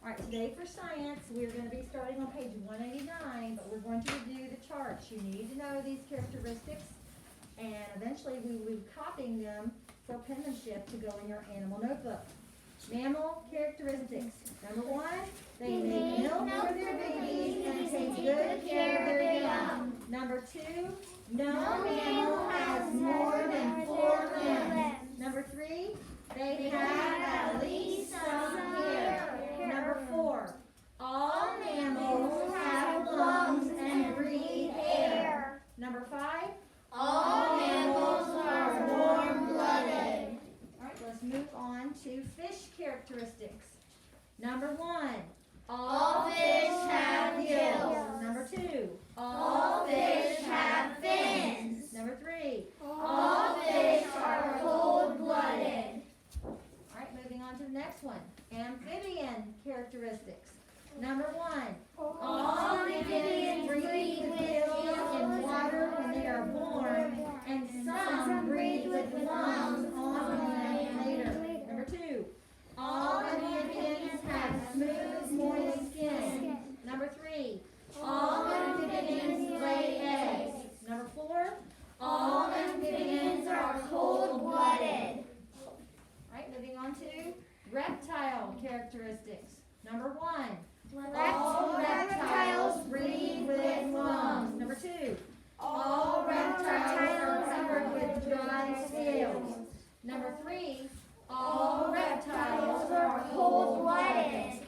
All right, today for science, we're going to be starting on page 189, but we're going to review the charts. You need to know these characteristics, and eventually we will be copying them for penmanship to go in your animal notebook. Mammal characteristics. Number one, they make milk for their babies and take good care of their young. Number two, no mammal has more than 4 limbs. Number three, they have at least some hair. Number 4, all mammals have lungs and breathe air. Number 5, all mammals are warm-blooded. All right, let's move on to fish characteristics. Number 1, all fish have gills. Number 2, all fish have fins. Number 3, all fish are cold-blooded. All right, moving on to the next one. Amphibian characteristics. Number 1, all amphibians breathe with gills in water when they are born, and some breathe with lungs on land later. Number 2, all amphibians have smooth, moist skin. Number 3, all amphibians lay eggs. Number 4, all amphibians are cold-blooded. All right, moving on to reptile characteristics. Number 1, all reptiles breathe with lungs. Number 2, all reptiles are covered with dry scales. Number 3, all reptiles are cold-blooded.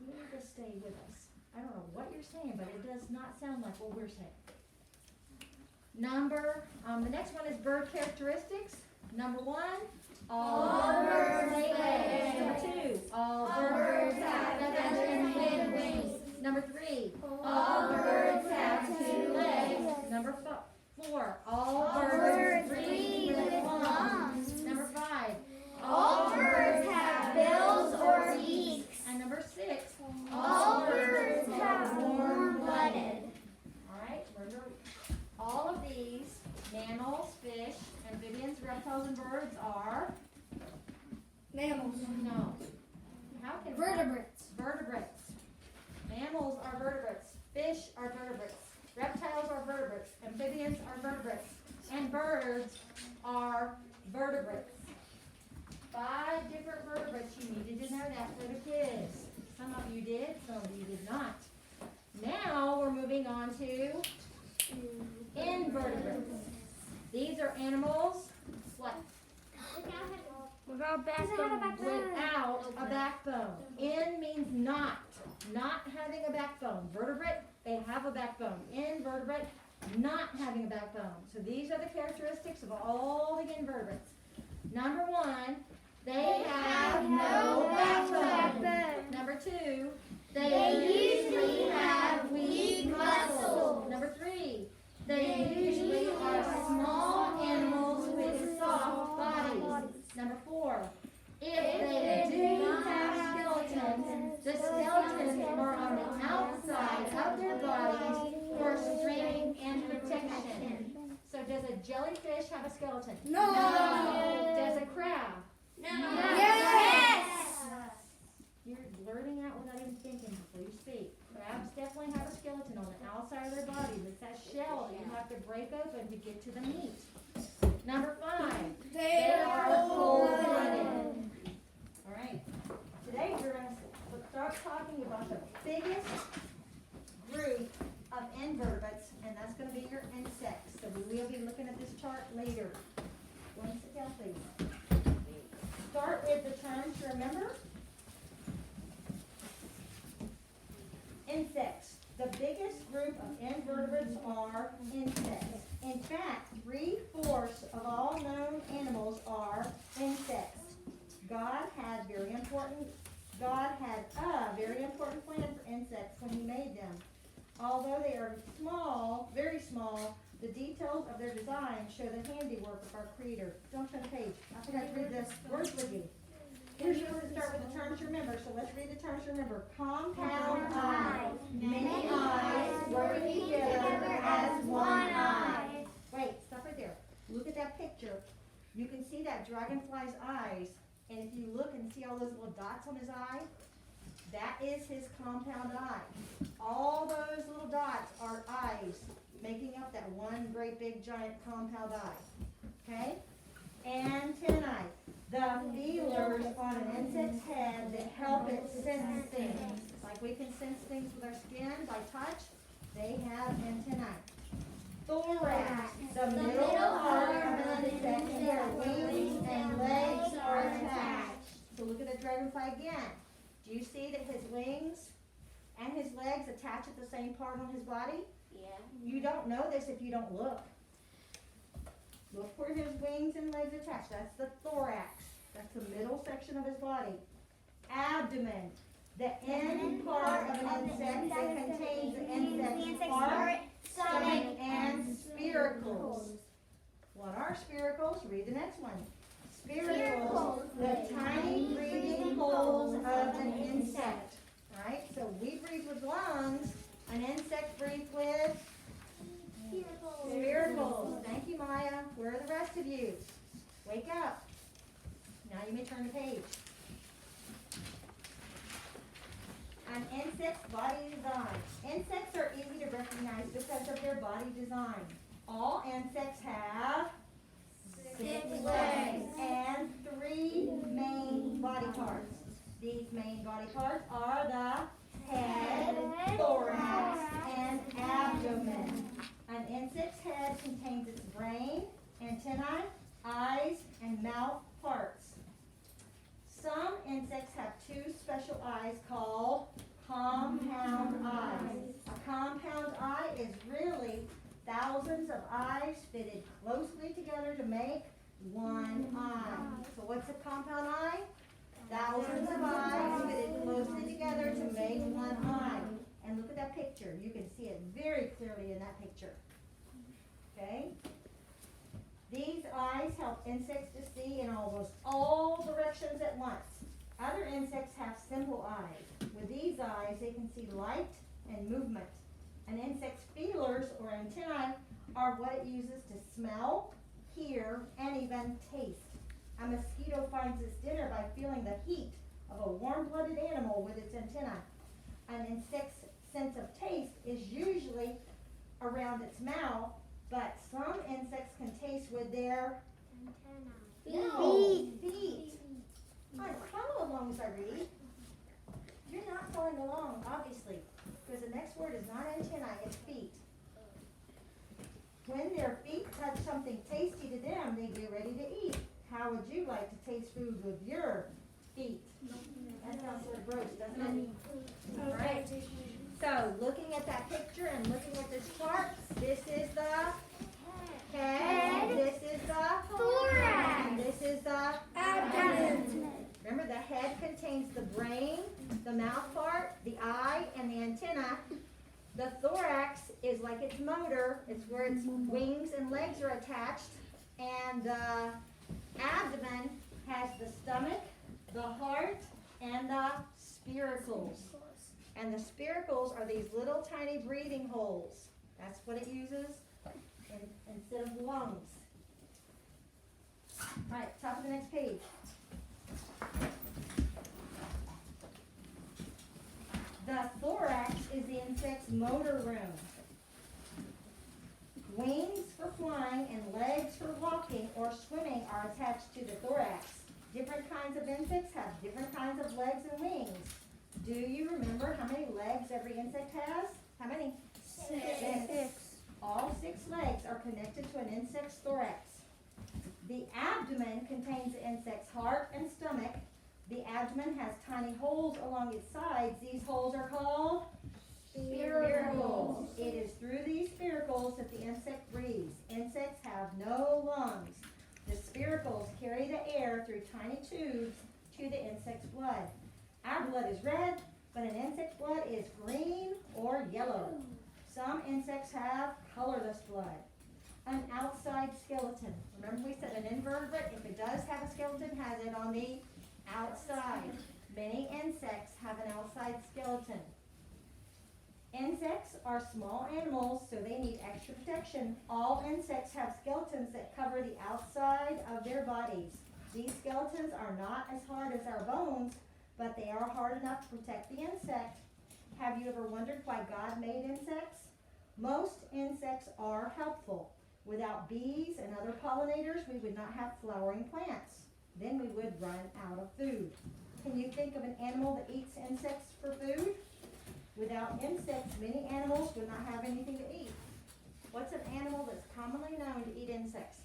You need to stay with us. I don't know what you're saying, but it does not sound like what we're saying. The next one is bird characteristics. Number 1, all birds lay eggs. Number 2, all birds have feathers and wings. Number 3, all birds have 2 legs. Number 4, all birds breathe with lungs. Number 5, all birds have bills or beaks. And number 6, all birds have warm-blooded. All right, all of these mammals, fish, amphibians, reptiles, and birds are Mammals. no. How can Vertebrates. vertebrates? Mammals are vertebrates. Fish are vertebrates. Reptiles are vertebrates. Amphibians are vertebrates. And birds are vertebrates. 5 different vertebrates. You needed to know that for the kids. Some of you did, some of you did not. Now we're moving on to invertebrates. These are animals what? Without backbone. Without a backbone. In means not having a backbone. Vertebrate, they have a backbone. Invertebrate, not having a backbone. So these are the characteristics of all the invertebrates. Number 1, they have no backbone. Number 2, they usually have weak muscles. Number 3, they usually are small animals with soft bodies. Number 4, if they do have skeletons, the skeletons are on the outside of their bodies for strength and protection. So does a jellyfish have a skeleton? No. Does a crab? No. Yes. You're blurting out without even thinking before you speak. Crabs definitely have a skeleton on the outside of their body. It's that shell that you have to break open to get to the meat. Number 5, they are cold-blooded. All right. Today we're going to start talking about the biggest group of invertebrates, and that's going to be your insects. So we will be looking at this chart later. Go ahead and sit down, please. Start with the terms to remember. Insects. The biggest group of invertebrates are insects. In fact, 3/4 of all known animals are insects. God had a very important plan for insects when he made them. Although they are small, very small, the details of their design show the handiwork of our Creator. Don't turn the page. I forgot to read the words with you. Here's yours to start with the terms to remember. So let's read the terms to remember. Compound eyes. Many eyes working together as one eye. Wait, stop right there. Look at that picture. You can see that dragonfly's eyes And if you look and see all those little dots on his eye, that is his compound eye. All those little dots are eyes making up that one great big giant compound eye. Okay? Antennae. The feelers on an insect's head that help it sense things. Like we can sense things with our skin by touch, they have antennae. Thorax, the middle part of an insect, where wings and legs are attached. So look at the dragonfly again. Do you see that his wings and his legs attach at the same part on his body? Yeah. You don't know this if you don't look. Look where his wings and legs attach. That's the thorax. That's the middle section of his body. Abdomen, the end part of an insect that contains the insect's heart, stomach, and spiracles. What are spiracles? Read the next one. Spiracles, the tiny breathing holes of an insect. Right? So we breathe with lungs. An insect breathes with spiracles. Thank you, Maya. Where are the rest of you? Wake up. Now you may turn the page. An insect's body design. Insects are easy to recognize because of their body design. All insects have 6 legs and 3 main body parts. These main body parts are the head, thorax, and abdomen. An insect's head contains its brain, antennae, eyes, and mouth parts. Some insects have 2 special eyes called compound eyes. A compound eye is really thousands of eyes fitted closely together to make one eye. So what's a compound eye? Thousands of eyes fitted closely together to make one eye. And look at that picture. You can see it very clearly in that picture. Okay? These eyes help insects to see in almost all directions at once. Other insects have simple eyes. With these eyes, they can see light and movement. An insect's feelers or antennae are what it uses to smell, hear, and even taste. A mosquito finds its dinner by feeling the heat of a warm-blooded animal with its antennae. An insect's sense of taste is usually around its mouth, but some insects can taste with their feet. Follow along as I read. You're not following along, obviously, because the next word is not antennae, it's feet. When their feet touch something tasty to them, they get ready to eat. How would you like to taste food with your feet? That sounds sort of gross, doesn't it? All right. So, looking at that picture and looking at this chart, this is the head, this is the Thorax, and this is the abdomen. Remember, the head contains the brain, the mouth part, the eye, and the antenna. The thorax is like its motor. It's where its wings and legs are attached. And the abdomen has the stomach, the heart, and the spiracles. And the spiracles are these little tiny breathing holes. That's what it uses instead of lungs. All right, top of the next page. The thorax is the insect's motor room. Wings for flying and legs for walking or swimming are attached to the thorax. Different kinds of insects have different kinds of legs and wings. Do you remember how many legs every insect has? How many? 6. All 6 legs are connected to an insect's thorax. The abdomen contains the insect's heart and stomach. The abdomen has tiny holes along its sides. These holes are called spiracles. It is through these spiracles that the insect breathes. Insects have no lungs. The spiracles carry the air through tiny tubes to the insect's blood. Our blood is red, but an insect's blood is green or yellow. Some insects have colorless blood. An outside skeleton. Remember we said an invertebrate, if it does have a skeleton, has it on the outside. Many insects have an outside skeleton. Insects are small animals, so they need extra protection. All insects have skeletons that cover the outside of their bodies. These skeletons are not as hard as our bones, but they are hard enough to protect the insect. Have you ever wondered why God made insects? Most insects are helpful. Without bees and other pollinators, we would not have flowering plants. Then we would run out of food. Can you think of an animal that eats insects for food? Without insects, many animals would not have anything to eat. What's an animal that's commonly known to eat insects?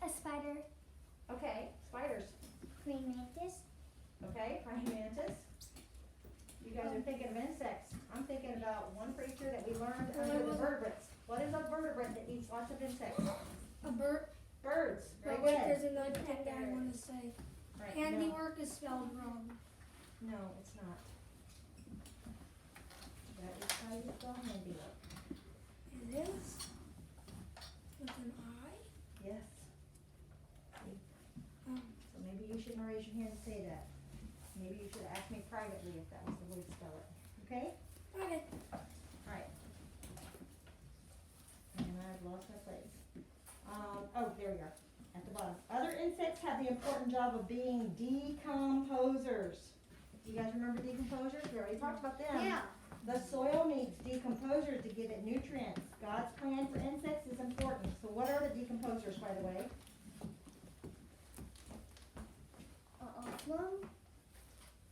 A spider. Okay, spiders. Praying mantis. Okay, praying mantis. You guys are thinking of insects. I'm thinking about one creature that we learned under the vertebrates. What is a vertebrate that eats lots of insects? A bird. Birds. Very But wait, good. there's another thing that I want to say. Right, Handiwork is spelled wrong. No, it's not. That is how you spell handiwork. It is. With an I. Yes. Oh. So maybe you shouldn't raise your hand to say that. Maybe you should ask me privately if that was the way to spell it. Okay? Okay. Alright. And I've lost my place. Oh, there we are. At the bottom. Other insects have the important job of being decomposers. You guys remember decomposers? We already talked about them. Yeah. The soil needs decomposers to give it nutrients. God's plan for insects is important. So what are the decomposers, by the way?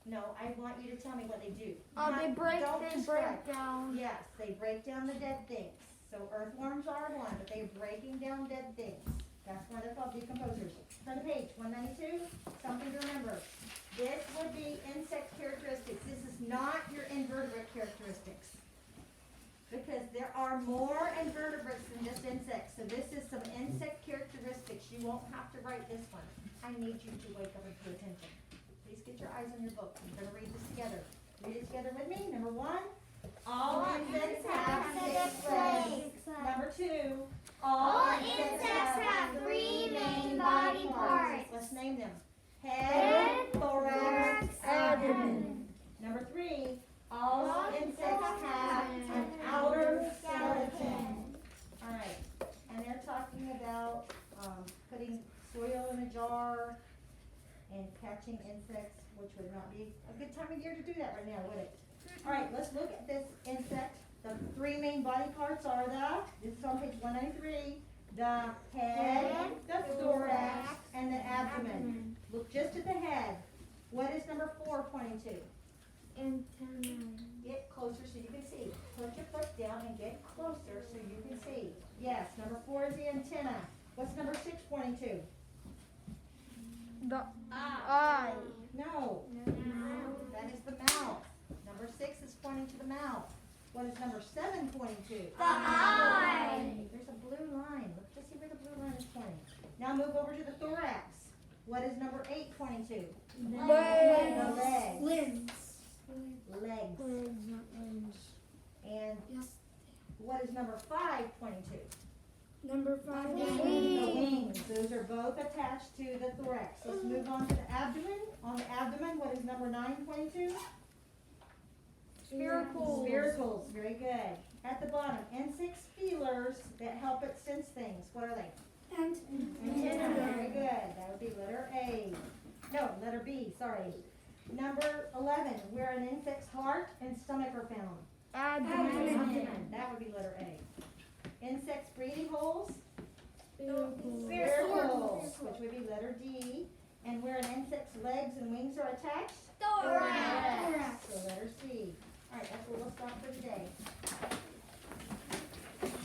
No, I want you to tell me what they do. Don't describe. down. Yes, they break down the dead things. So earthworms are one, but they're breaking down dead things. That's why they're called decomposers. Turn the page, 192, something to remember. This would be insect characteristics. This is not your invertebrate characteristics. Because there are more invertebrates than just insects. So this is some insect characteristics. You won't have to write this one. I need you to wake up and pay attention. Please get your eyes on your book. We're going to read this together. Read it together with me. Number 1, all insects have 6 legs. Number 2, All insects have 3 main body parts. Let's name them. Head, thorax, thorax, abdomen. Number 3, all insects have an outer skeleton. All right, and they're talking about putting soil in a jar and catching insects, which would not be a good time of year to do that right now, would it? All right, let's look at this insect. The 3 main body parts are this is on page 193, the head, the thorax, and the abdomen. Look just at the head. What is number 4 pointing to? Antenna. Get closer so you can see. Put your foot down and get closer so you can see. Yes, number 4 is the antenna. What's number 6 pointing to? The eye. No, that is the mouth. Number 6 is pointing to the mouth. What is number 7 pointing to? The eye. There's a blue line. Let's see where the blue line is pointing. Now move over to the thorax. What is number 8 pointing to? The legs. Limbs. Legs. Limbs. And Yes. what is number 5 pointing to? Number 5. The wings. Those are both attached to the thorax. Let's move on to the abdomen. On the abdomen, what is number 9 pointing to? Spiracles. Spiracles. Very good. At the bottom, insects' feelers that help it sense things. What are they? Antenna. Very good. That would be letter A. No, letter B. Sorry. Number 11, where an insect's heart and stomach are found. Abdomen. That would be letter A. Insects' breathing holes. Spiracles, which would be letter D. And where an insect's legs and wings are attached. Thorax.